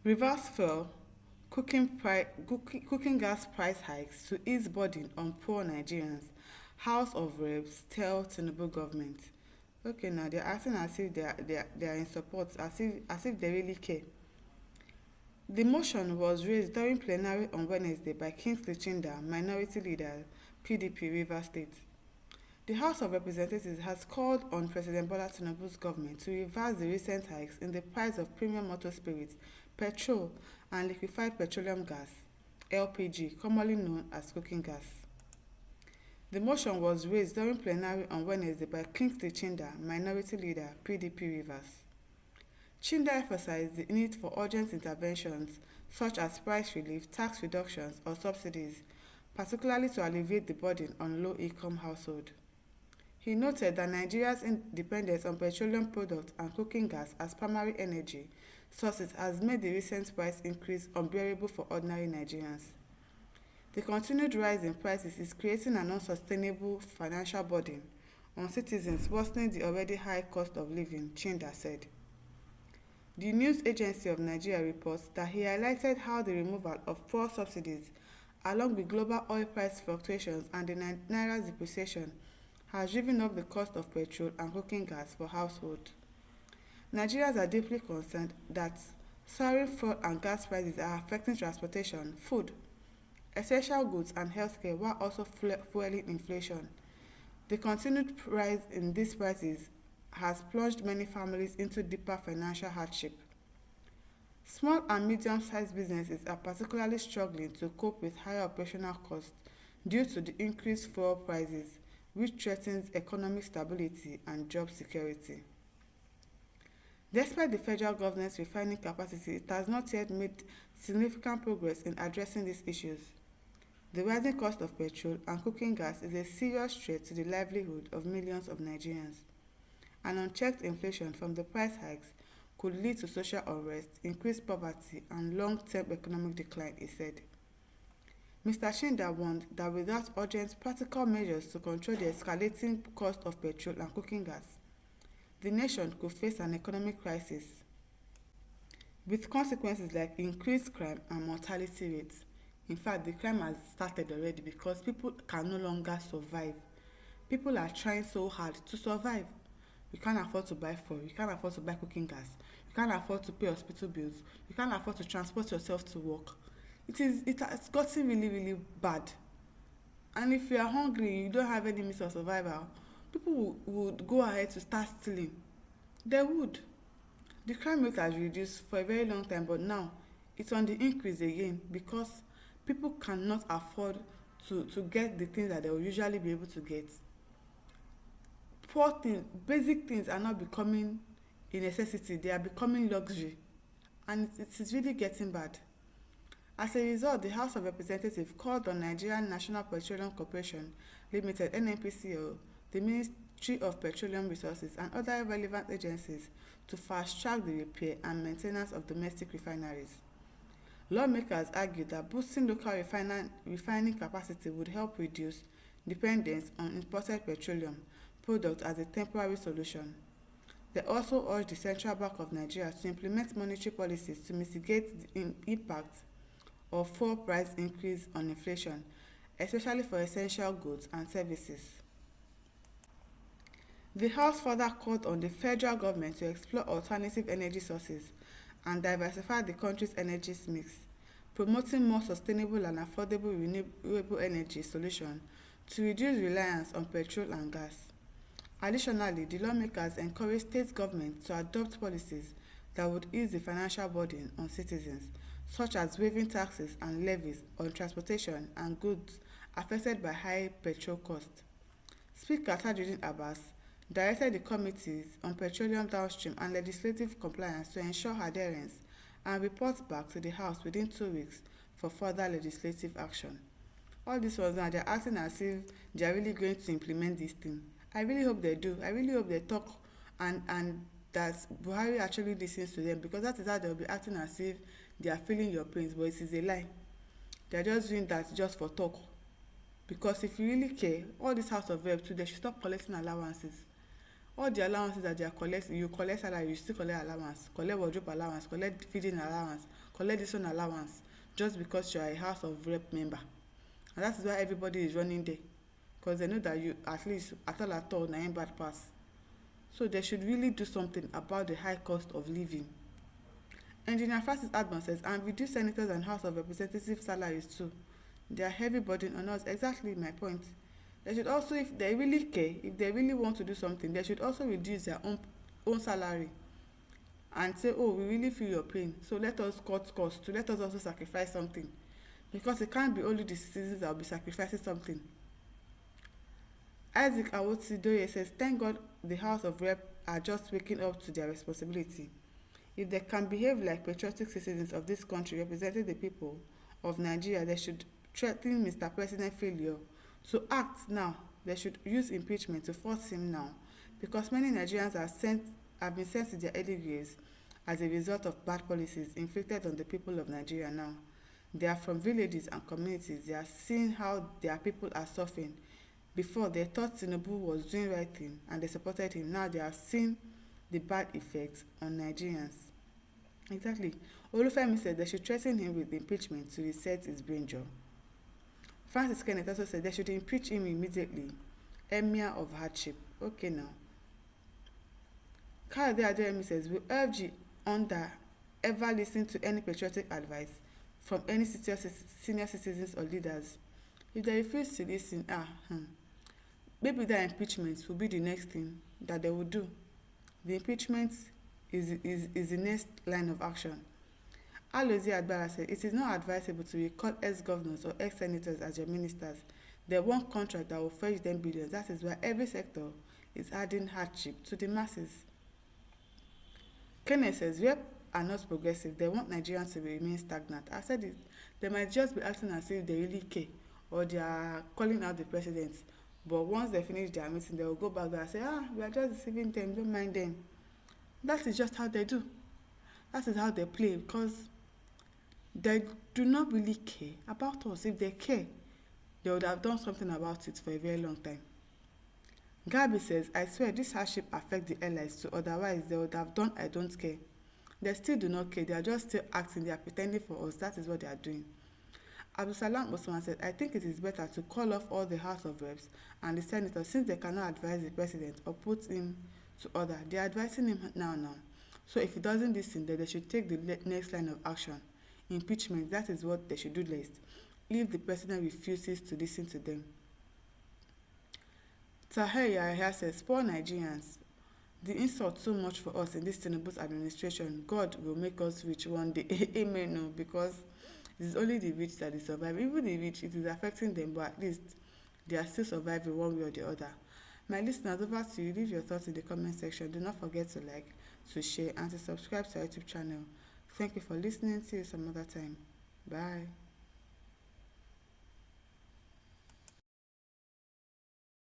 Reverse fuel, cooking gas price hikes to ease burden on poor Nigerians. House of Reps tell Tinubu government. Okay, now they're acting as if they are in support, as if they really care. The motion was raised during plenary on Wednesday by Kingsley Chinda, Minority Leader, PDP Rivers State. The House of Representatives has called on President Bola Tinubu's government to reverse the recent hikes in the price of premium motor spirits, petrol, and liquefied petroleum gas (LPG), commonly known as cooking gas. The motion was raised during plenary on Wednesday by Kingsley Chinda, Minority Leader, PDP Rivers. Chinda emphasized the need for urgent interventions such as price relief, tax reductions, or subsidies, particularly to alleviate the burden on low-income households. He noted that Nigeria's dependence on petroleum products and cooking gas as primary energy sources has made the recent price increase unbearable for ordinary Nigerians. The continued rise in prices is creating an unsustainable financial burden on citizens, worsening the already high cost of living, Chinda said. The News Agency of Nigeria reports that he highlighted how the removal of fuel subsidies, along with global oil price fluctuations and the naira's depreciation, has driven up the cost of petrol and cooking gas for households. Nigerians are deeply concerned that soaring fuel and gas prices are affecting transportation, food, essential goods, and healthcare while also fueling inflation. The continued rise in these prices has plunged many families into deeper financial hardship. Small and medium-sized businesses are particularly struggling to cope with higher operational costs due to the increased fuel prices, which threatens economic stability and job security. Despite the federal government's refining capacity, it has not yet made significant progress in addressing these issues. The rising cost of petrol and cooking gas is a serious threat to the livelihood of millions of Nigerians. An unchecked inflation from the price hikes could lead to social unrest, increased poverty, and long-term economic decline, he said. Mr. Shinda warned that without urgent practical measures to control the escalating cost of petrol and cooking gas, the nation could face an economic crisis with consequences like increased crime and mortality rates. In fact, the crime has started already because people can no longer survive. People are trying so hard to survive. You can't afford to buy fuel, you can't afford to buy cooking gas, you can't afford to pay hospital bills, you can't afford to transport yourself to work. It has gotten really, really bad. And if you are hungry, you don't have any means of survival, people would go ahead to start stealing. They would. The crime rate has reduced for a very long time, but now it's on the increase again because people cannot afford to get the things that they will usually be able to get. Poor things, basic things are not becoming a necessity, they are becoming luxury. And it is really getting bad. As a result, the House of Representatives called on Nigerian National Petroleum Corporation Limited (NNPCL), the Ministry of Petroleum Resources, and other relevant agencies to fast-track the repair and maintenance of domestic refineries. Lawmakers argued that boosting local refining capacity would help reduce dependence on imported petroleum products as a temporary solution. They also urged the Central Bank of Nigeria to implement monetary policies to mitigate the impact of fuel price increase on inflation, especially for essential goods and services. The House further called on the federal government to explore alternative energy sources and diversify the country's energy mix, promoting more sustainable and affordable renewable energy solutions to reduce reliance on petrol and gas. Additionally, the lawmakers encouraged state governments to adopt policies that would ease the financial burden on citizens, such as waiving taxes and levies on transportation and goods affected by high petrol costs. Speaker Tajuddin Abbas directed the committees on petroleum downstream and legislative compliance to ensure adherence and report back to the House within 2 weeks for further legislative action. All this was now, they're acting as if they're really going to implement this thing. I really hope they do. I really hope they talk and that Buhari actually listens to them, because that is how they'll be acting as if they are feeling your pains, but it is a lie. They're just doing that just for talk. Because if you really care, all this House of Rep too, they should stop collecting allowances. all the allowances that they are collecting, you collect salary, you still collect allowance, collect wardrobe allowance, collect feeding allowance, collect this one allowance, just because you are a house of rep member. And that is why everybody is running there, because they know that you at least at all na im bad pass. So they should really do something about the high cost of living. Engineer Francis Adman says, and reduce senators and House of Representatives salaries too. They are heavy burden on us. Exactly my point. They should also, if they really care, if they really want to do something, they should also reduce their own salary and say, oh, we really feel your pain, so let us cut costs to let us also sacrifice something, because it can't be only the citizens that will be sacrificing something. Isaac Awoti Doye says, thank God the House of Rep are just waking up to their responsibility. If they can behave like patriotic citizens of this country representing the people of Nigeria, they should threaten Mr. President failure to act now. They should use impeachment to force him now, because many Nigerians have been sent to their early graves as a result of bad policies inflicted on the people of Nigeria now. They are from villages and communities. They are seeing how their people are suffering. Before, they thought Tinubu was doing right thing and they supported him. Now they are seeing the bad effects on Nigerians. Exactly. Olufemi said they should threaten him with impeachment to reset his brain jaw. Francis Kenneth also said they should impeach him immediately. Emir of hardship. Okay now. Kayode Adeyemi says, we urge you under ever listen to any patriotic advice from any senior citizens or leaders. If they refuse to listen, maybe that impeachment will be the next thing that they will do. The impeachment is the next line of action. Alozie Agbara said, it is not advisable to recall ex-governors or ex-senators as your ministers. They want contract that will fetch them billions. That is why every sector is adding hardship to the masses. Kenneth says, rep are not progressive. They want Nigerians to remain stagnant. I said it. They might just be acting as if they really care, or they are calling out the president. But once they finish their meeting, they will go back there and say, we are just deceiving them, don't mind them. That is just how they do. That is how they play, because they do not really care about us. If they care, they would have done something about it for a very long time. Gabi says, I swear this hardship affects the allies too, otherwise they would have done I don't care. They still do not care. They are just still acting. They are pretending for us. That is what they are doing. Abdulsalam Osman said, I think it is better to call off all the House of Reps and the Senators, since they cannot advise the President or put him to order. They are advising him now. So if he doesn't listen, then they should take the next line of action. Impeachment, that is what they should do next, if the President refuses to listen to them. Tahir Yahya says, poor Nigerians, the insult too much for us in this Tinubu's administration. God will make us rich one day. Amen. No, because it is only the rich that they survive. Even the rich, it is affecting them, but at least they are still surviving one way or the other. My listeners, over to you. Leave your thoughts in the comment section. Do not forget to like, to share, and to subscribe to our YouTube channel. Thank you for listening. See you some other time. Bye.